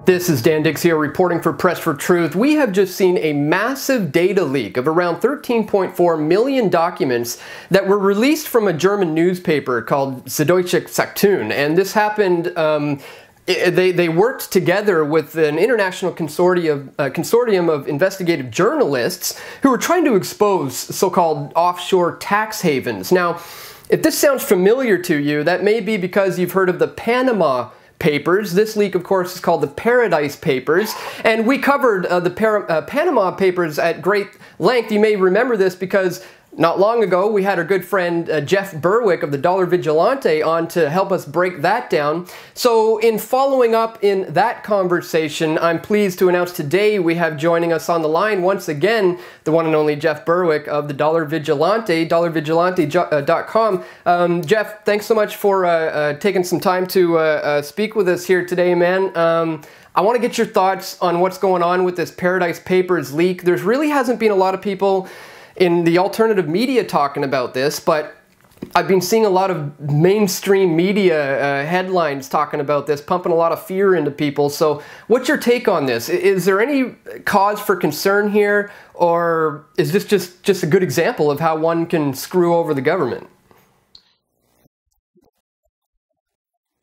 This is Dan Dix here reporting for Press for Truth. We have just seen a massive data leak of around 13.4 million documents that were released from a German newspaper called Süddeutsche Zeitung. And this happened, they worked together with an international consortium of investigative journalists who were trying to expose so-called offshore tax havens. Now, if this sounds familiar to you, that may be because you've heard of the Panama Papers. This leak, of course, is called the Paradise Papers, and we covered the Panama Papers at great length. You may remember this because not long ago we had our good friend Jeff Berwick of the Vigilante on to help us break that down. So in following up in that conversation, I'm pleased to announce today we have joining us on the line once again the one and only Jeff Berwick of the Vigilante, dollarvigilante.com. Jeff, thanks so much for taking some time to speak with us here today, man. I want to get your thoughts on what's going on with this Paradise Papers leak. There really hasn't been a lot of people in the alternative media talking about this, but I've been seeing a lot of mainstream media headlines talking about this, pumping a lot of fear into people. So what's your take on this? Is there any cause for concern here, or is this just a good example of how one can screw over the government?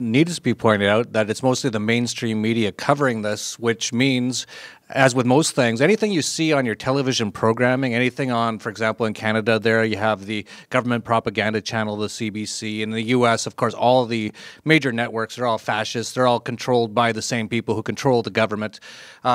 Needs to be pointed out that it's mostly the mainstream media covering this, which means, as with most things, anything you see on your television programming, anything on, for example, in Canada, there you have the government propaganda channel, the CBC. In the US, of course, all the major networks are all fascist. They're all controlled by the same people who control the government.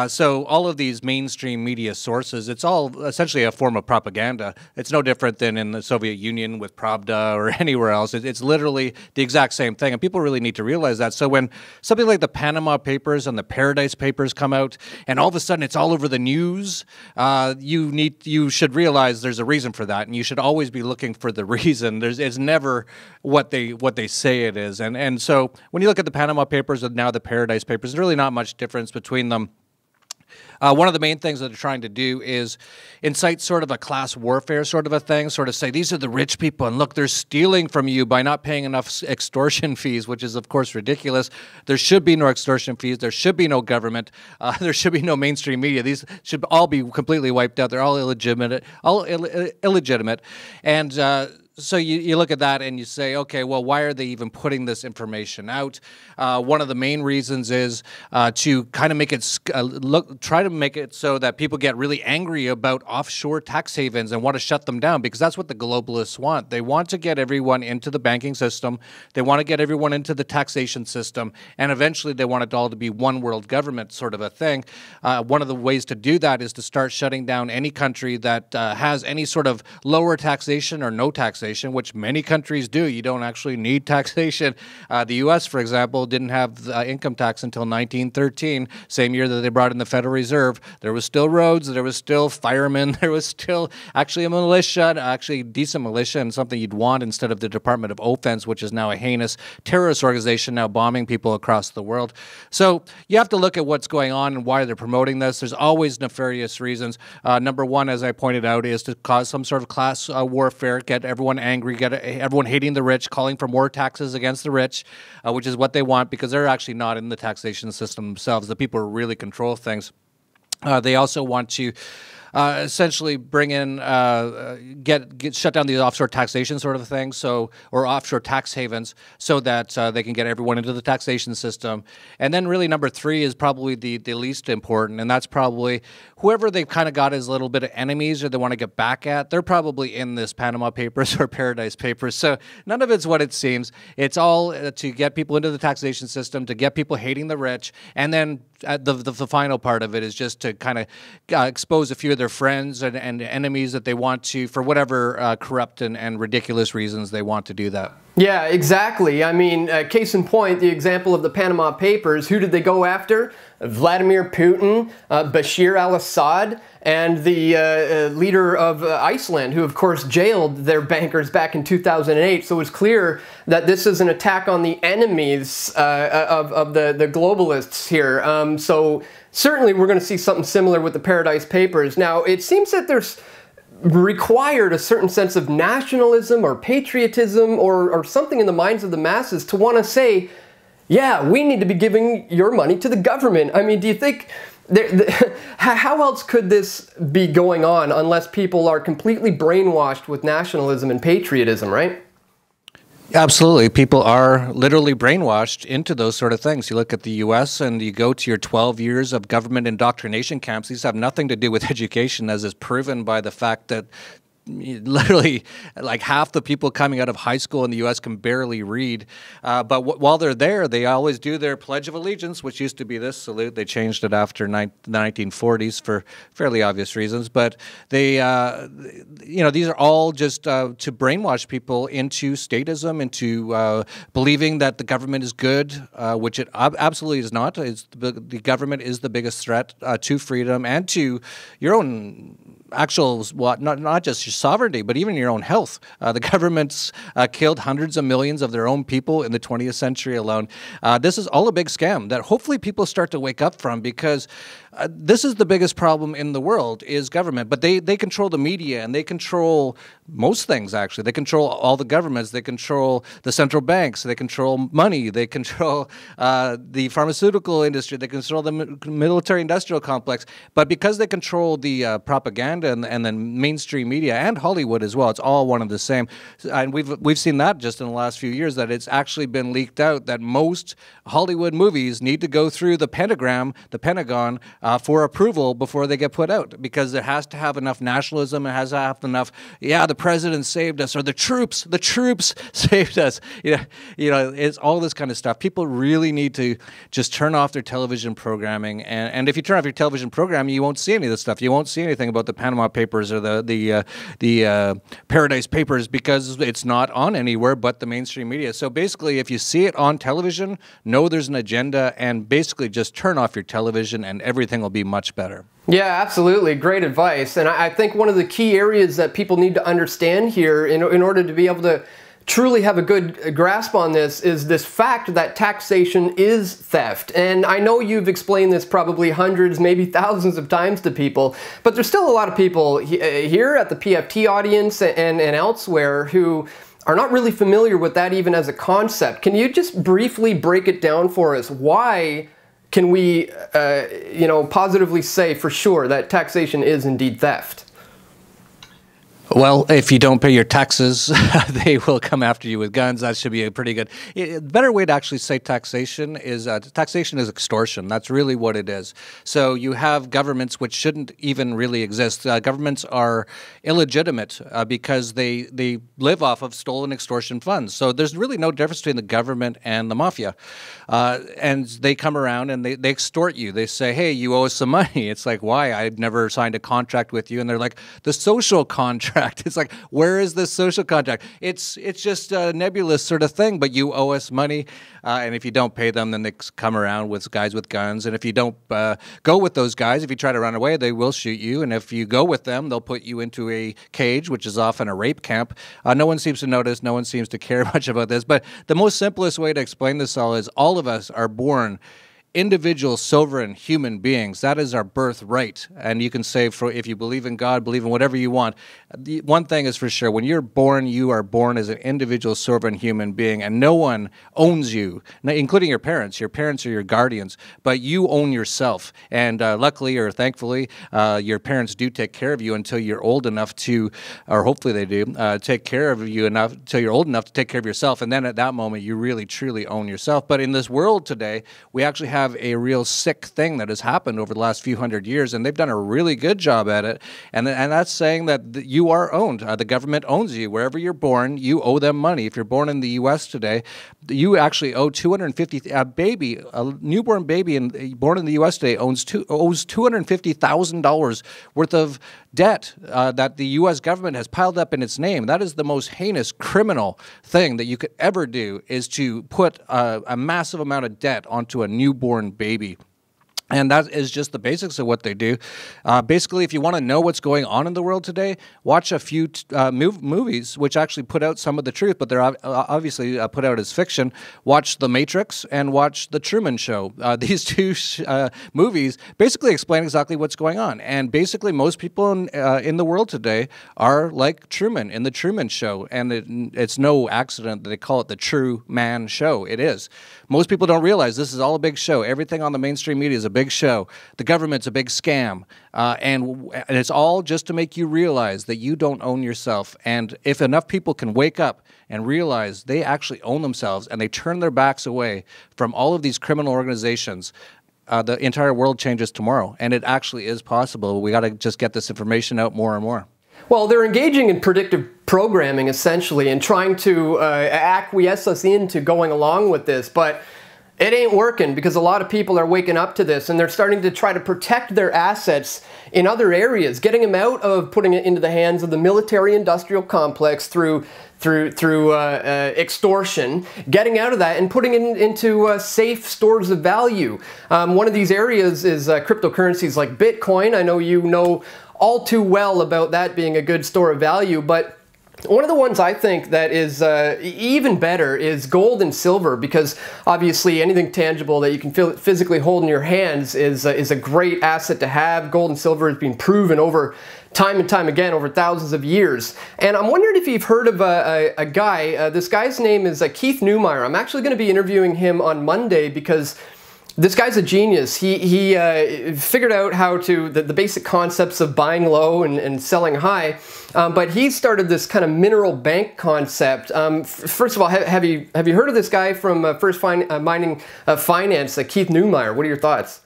So all of these mainstream media sources, it's all essentially a form of propaganda. It's no different than in the Soviet Union with Pravda or anywhere else. It's literally the exact same thing, and people really need to realize that. So when something like the Panama Papers and the Paradise Papers come out, and all of a sudden it's all over the news, you should realize there's a reason for that, and you should always be looking for the reason. It's never what they say it is. And so when you look at the Panama Papers and now the Paradise Papers, there's really not much difference between them. One of the main things that they're trying to do is incite sort of a class warfare sort of a thing, sort of say, these are the rich people, and look, they're stealing from you by not paying enough extortion fees, which is, of course, ridiculous. There should be no extortion fees. There should be no government. There should be no mainstream media. These should all be completely wiped out. They're all illegitimate. And so you look at that and you say, okay, well, why are they even putting this information out? One of the main reasons is to kind of make it try to make it so that people get really angry about offshore tax havens and want to shut them down, because that's what the globalists want. They want to get everyone into the banking system. They want to get everyone into the taxation system, and eventually they want it all to be one world government sort of a thing. One of the ways to do that is to start shutting down any country that has any sort of lower taxation or no taxation, which many countries do. You don't actually need taxation. The U.S., for example, didn't have income tax until 1913, same year that they brought in the Federal Reserve. There was still roads, there was still firemen, there was still actually a militia, actually decent militia, and something you'd want instead of the Department of Offense, which is now a heinous terrorist organization now bombing people across the world. So you have to look at what's going on and why they're promoting this. There's always nefarious reasons. Number one, as I pointed out, is to cause some sort of class warfare, get everyone angry, get everyone hating the rich, calling for more taxes against the rich, which is what they want, because they're actually not in the taxation system themselves. The people who really control things. They also want to essentially bring in, shut down the offshore taxation sort of thing, or offshore tax havens, so that they can get everyone into the taxation system. And then really number three is probably the least important, and that's probably whoever they've kind of got as a little bit of enemies or they want to get back at, they're probably in this Panama Papers or Paradise Papers. So none of it's what it seems. It's all to get people into the taxation system, to get people hating the rich, and then the final part of it is just to kind of expose a few of their friends and enemies that they want to, for whatever corrupt and ridiculous reasons they want to do that. Yeah, exactly. I mean, case in point, the example of the Panama Papers, who did they go after? Vladimir Putin, Bashir al-Assad, and the leader of Iceland, who of course jailed their bankers back in 2008. So it was clear that this is an attack on the enemies of the globalists here. So certainly we're going to see something similar with the Paradise Papers. Now, it seems that there's required a certain sense of nationalism or patriotism or something in the minds of the masses to want to say, yeah, we need to be giving your money to the government. I mean, do you think, how else could this be going on unless people are completely brainwashed with nationalism and patriotism, right? Absolutely. People are literally brainwashed into those sort of things. You look at the U.S. and you go to your 12 years of government indoctrination camps. These have nothing to do with education, as is proven by the fact that literally like half the people coming out of high school in the U.S. can barely read. But while they're there, they always do their Pledge of Allegiance, which used to be this salute. They changed it after the 1940s for fairly obvious reasons. But they, these are all just to brainwash people into statism, into believing that the government is good, which it absolutely is not. The government is the biggest threat to freedom and to your own actual, not just your sovereignty, but even your own health. The government's killed hundreds of millions of their own people in the 20th century alone. This is all a big scam that hopefully people start to wake up from, because this is the biggest problem in the world is government. But they control the media, and they control most things, actually. They control all the governments. They control the central banks. They control money. They control the pharmaceutical industry. They control the military-industrial complex. But because they control the propaganda and then mainstream media and Hollywood as well, it's all one and the same. And we've seen that just in the last few years, that it's actually been leaked out that most Hollywood movies need to go through the Pentagon, for approval before they get put out, because it has to have enough nationalism. It has to have enough, yeah, the president saved us, or the troops saved us. It's all this kind of stuff. People really need to just turn off their television programming, and if you turn off your television programming, you won't see any of this stuff. You won't see anything about the Panama Papers or the Paradise Papers, because it's not on anywhere but the mainstream media. So basically, if you see it on television, know there's an agenda, and basically just turn off your television and everything will be much better. Yeah, absolutely. Great advice. And I think one of the key areas that people need to understand here in order to be able to truly have a good grasp on this is this fact that taxation is theft. And I know you've explained this probably hundreds, maybe thousands of times to people, but there's still a lot of people here at the PFT audience and elsewhere who are not really familiar with that even as a concept. Can you just briefly break it down for us? Why can we, positively say for sure that taxation is indeed theft? Well, if you don't pay your taxes, they will come after you with guns. That should be a pretty good. A better way to actually say taxation is extortion. That's really what it is. So you have governments which shouldn't even really exist. Governments are illegitimate because they live off of stolen extortion funds. So there's really no difference between the government and the mafia. And they come around and they extort you. They say, hey, you owe us some money. It's like, why? I've never signed a contract with you. And they're like, the social contract. It's like, where is this social contract? It's just a nebulous sort of thing, but you owe us money, and if you don't pay them, then they come around with guys with guns, and if you don't go with those guys, if you try to run away, they will shoot you, and if you go with them, they'll put you into a cage, which is often a rape camp. No one seems to notice, no one seems to care much about this, but the most simplest way to explain this all is all of us are born individual, sovereign human beings. That is our birthright. And you can say, if you believe in God, believe in whatever you want. The one thing is for sure, when you're born, you are born as an individual, sovereign human being, and no one owns you, including your parents. Your parents are your guardians, but you own yourself. And luckily or thankfully, your parents do take care of you until you're old enough to, or hopefully they do, take care of you enough until you're old enough to take care of yourself. And then at that moment, you really, truly own yourself. But in this world today, we actually have a real sick thing that has happened over the last few hundred years, and they've done a really good job at it. And that's saying that you are owned. The government owns you. Wherever you're born, you owe them money. If you're born in the U.S. today, you actually owe a newborn baby born in the U.S. today owes $250,000 worth of debt that the U.S. government has piled up in its name. That is the most heinous criminal thing that you could ever do, is to put a massive amount of debt onto a newborn baby. And that is just the basics of what they do. Basically, if you want to know what's going on in the world today, watch a few movies which actually put out some of the truth, but they're obviously put out as fiction. Watch The Matrix and watch The Truman Show. These two movies basically explain exactly what's going on. And basically, most people in the world today are like Truman in The Truman Show. And it's no accident that they call it The True Man Show. It is. Most people don't realize this is all a big show. Everything on the mainstream media is a big show. The government's a big scam. And it's all just to make you realize that you don't own yourself. And if enough people can wake up and realize they actually own themselves and they turn their backs away from all of these criminal organizations, the entire world changes tomorrow. And it actually is possible. We got to just get this information out more and more. Well, they're engaging in predictive programming, essentially, and trying to acquiesce us into going along with this, but it ain't working because a lot of people are waking up to this, and they're starting to try to protect their assets in other areas, getting them out of putting it into the hands of the military-industrial complex through extortion, getting out of that and putting it into safe stores of value. One of these areas is cryptocurrencies like Bitcoin. I know you know all too well about that being a good store of value, but one of the ones I think that is even better is gold and silver, because obviously anything tangible that you can physically hold in your hands is a great asset to have. Gold and silver has been proven over time and time again over thousands of years. And I'm wondering if you've heard of a guy, this guy's name is Keith Neumeyer. I'm actually going to be interviewing him on Monday because this guy's a genius. He figured out how to, the basic concepts of buying low and selling high, but he started this kind of mineral bank concept. First of all, have you heard of this guy from First Mining Finance, Keith Neumeyer? What are your thoughts?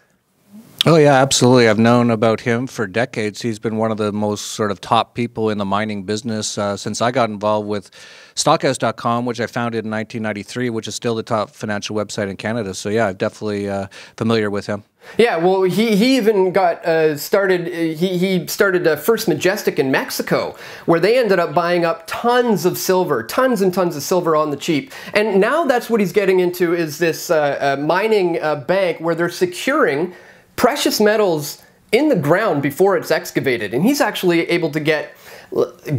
Oh yeah, absolutely. I've known about him for decades. He's been one of the most sort of top people in the mining business since I got involved with Stockhouse.com, which I founded in 1993, which is still the top financial website in Canada. So yeah, I'm definitely familiar with him. Yeah, well, he even got started. He started First Majestic in Mexico, where they ended up buying up tons of silver, tons and tons of silver on the cheap. And now that's what he's getting into, is this mining bank where they're securing precious metals in the ground before it's excavated. And he's actually able to get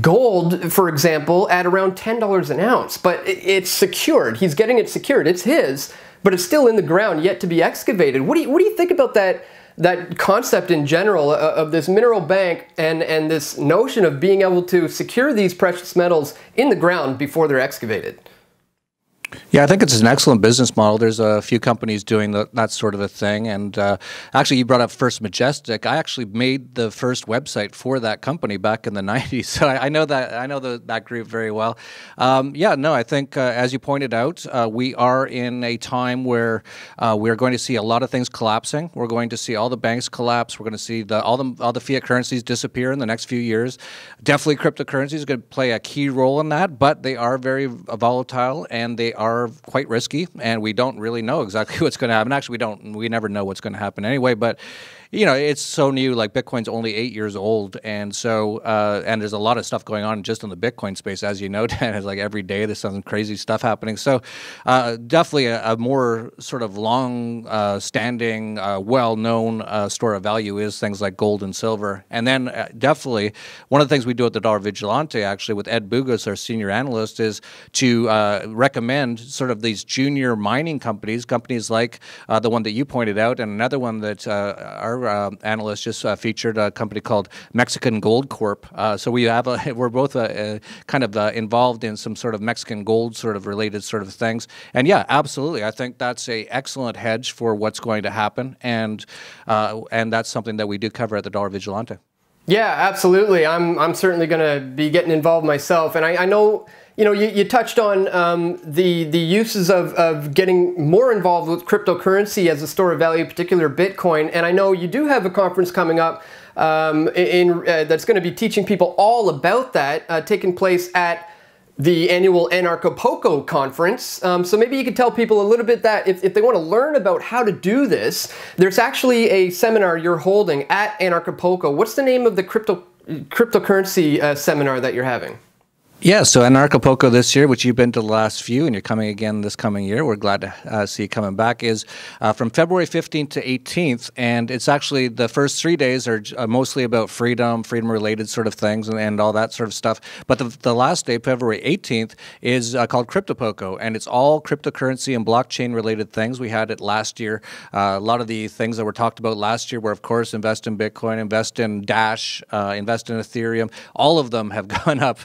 gold, for example, at around $10 an ounce, but it's secured. He's getting it secured. It's his, but it's still in the ground, yet to be excavated. What do you think about that concept in general of this mineral bank and this notion of being able to secure these precious metals in the ground before they're excavated? Yeah, I think it's an excellent business model. There's a few companies doing that sort of a thing. And actually, you brought up First Majestic. I actually made the first website for that company back in the 90s. So I know that group very well. Yeah, no, I think as you pointed out, we are in a time where we're going to see a lot of things collapsing. We're going to see all the banks collapse. We're going to see all the fiat currencies disappear in the next few years. Definitely cryptocurrencies is going to play a key role in that, but they are very volatile and they are quite risky, and we don't really know exactly what's going to happen. Actually, we never know what's going to happen anyway, but you know, it's so new. Like Bitcoin's only 8 years old, and so and there's a lot of stuff going on just in the Bitcoin space, as you know, Dan. It's like every day there's some crazy stuff happening. So definitely a more sort of long-standing, well-known store of value is things like gold and silver. And then definitely one of the things we do at the Dollar Vigilante, actually, with Ed Bugos, our senior analyst, is to recommend sort of these junior mining companies like the one that you pointed out, and another one that our analyst just featured, a company called Mexican Gold Corp. So we're both kind of involved in some sort of Mexican gold sort of related sort of things. And yeah, absolutely, I think that's a excellent hedge for what's going to happen, and that's something that we do cover at the Dollar Vigilante. Yeah, absolutely. I'm certainly going to be getting involved myself, and I know. You know, you touched on the uses of getting more involved with cryptocurrency as a store of value, particularly Bitcoin. And I know you do have a conference coming up that's going to be teaching people all about that, taking place at the annual Acapulco conference. So maybe you could tell people a little bit that if they want to learn about how to do this, there's actually a seminar you're holding at Acapulco. What's the name of the cryptocurrency seminar that you're having? Yeah, so in Acapulco this year, which you've been to the last few, and you're coming again this coming year, we're glad to see you coming back, is from February 15th to 18th, and it's actually the first 3 days are mostly about freedom-related sort of things and all that sort of stuff, but the last day, February 18th, is called Cryptopoco, and it's all cryptocurrency and blockchain-related things. We had it last year. A lot of the things that were talked about last year were, of course, invest in Bitcoin, invest in Dash, invest in Ethereum. All of them have gone up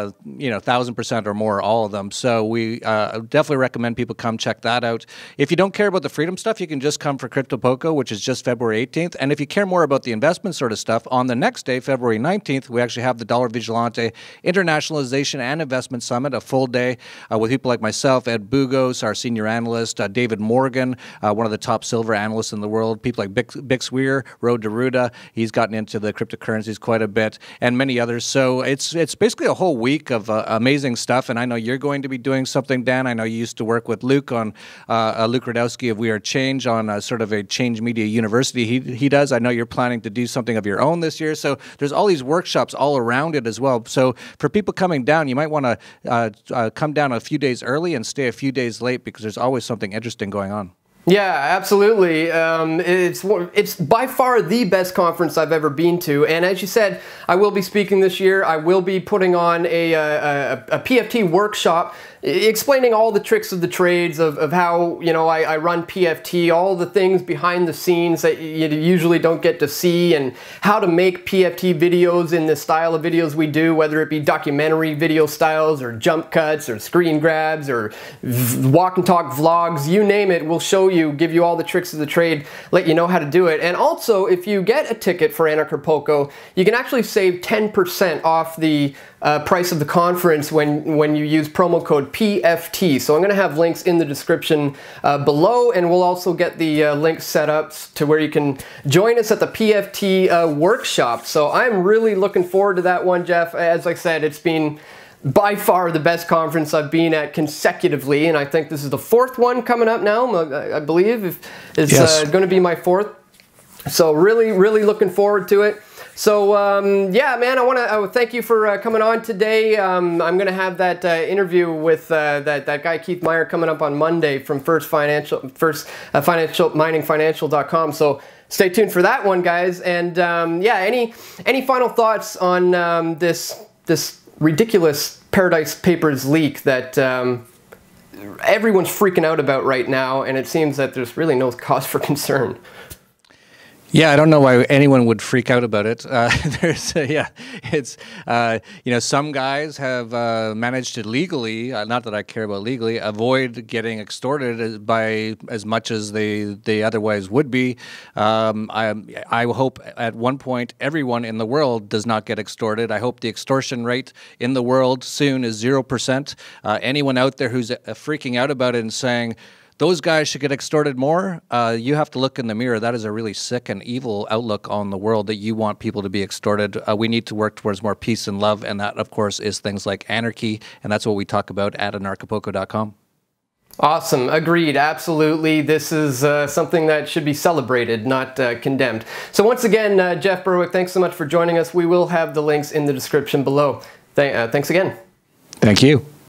1,000% or more, all of them. So we definitely recommend people come check that out. If you don't care about the freedom stuff, you can just come for Cryptopoco, which is just February 18th. And if you care more about the investment sort of stuff, on the next day, February 19th, we actually have the Dollar Vigilante Internationalization and Investment Summit, a full day with people like myself, Ed Bugos, our senior analyst, David Morgan, one of the top silver analysts in the world, people like Bix Weir, Road to Ruda. He's gotten into the cryptocurrencies quite a bit, and many others. So it's basically a whole week of amazing stuff, and I know you're going to be doing something, Dan. I know you used to work with Luke on Luke Radowski of We Are Change on sort of a Change Media University he does. I know you're planning to do something of your own this year, so there's all these workshops all around it as well. So for people coming down, you might want to come down a few days early and stay a few days late, because there's always something interesting going on. Yeah, absolutely. It's by far the best conference I've ever been to, and as you said, I will be speaking this year. I will be putting on a PFT workshop explaining all the tricks of the trades of how, you know, I run PFT, all the things behind the scenes that you usually don't get to see, and how to make PFT videos in the style of videos we do, whether it be documentary video styles or jump cuts or screen grabs or walk and talk vlogs, you name it, we'll show you, give you all the tricks of the trade, let you know how to do it. And also, if you get a ticket for Acapulco, you can actually save 10% off the price of the conference when you use promo code PFT. So I'm going to have links in the description below, and we'll also get the links set up to where you can join us at the PFT workshop. So I'm really looking forward to that one, Jeff. As I said, it's been by far the best conference I've been at consecutively, and I think this is the fourth one coming up now, I believe. It's going to be my fourth. So really, really looking forward to it. So yeah, man, I want to thank you for coming on today. I'm going to have that interview with that guy Keith Meyer coming up on Monday from FinancialMiningFinancial.com. So stay tuned for that one, guys. And yeah, any final thoughts on this ridiculous Paradise Papers leak that everyone's freaking out about right now, and it seems that there's really no cause for concern? Yeah, I don't know why anyone would freak out about it. It's some guys have managed to legally, not that I care about legally, avoid getting extorted by as much as they otherwise would be. I hope at one point everyone in the world does not get extorted. I hope the extortion rate in the world soon is 0%. Anyone out there who's freaking out about it and saying those guys should get extorted more, you have to look in the mirror. That is a really sick and evil outlook on the world, that you want people to be extorted. We need to work towards more peace and love, and that, of course, is things like anarchy, and that's what we talk about at anarchapulco.com. Awesome. Agreed. Absolutely. This is something that should be celebrated, not condemned. So once again, Jeff Berwick, thanks so much for joining us. We will have the links in the description below. Thanks again. Thank you.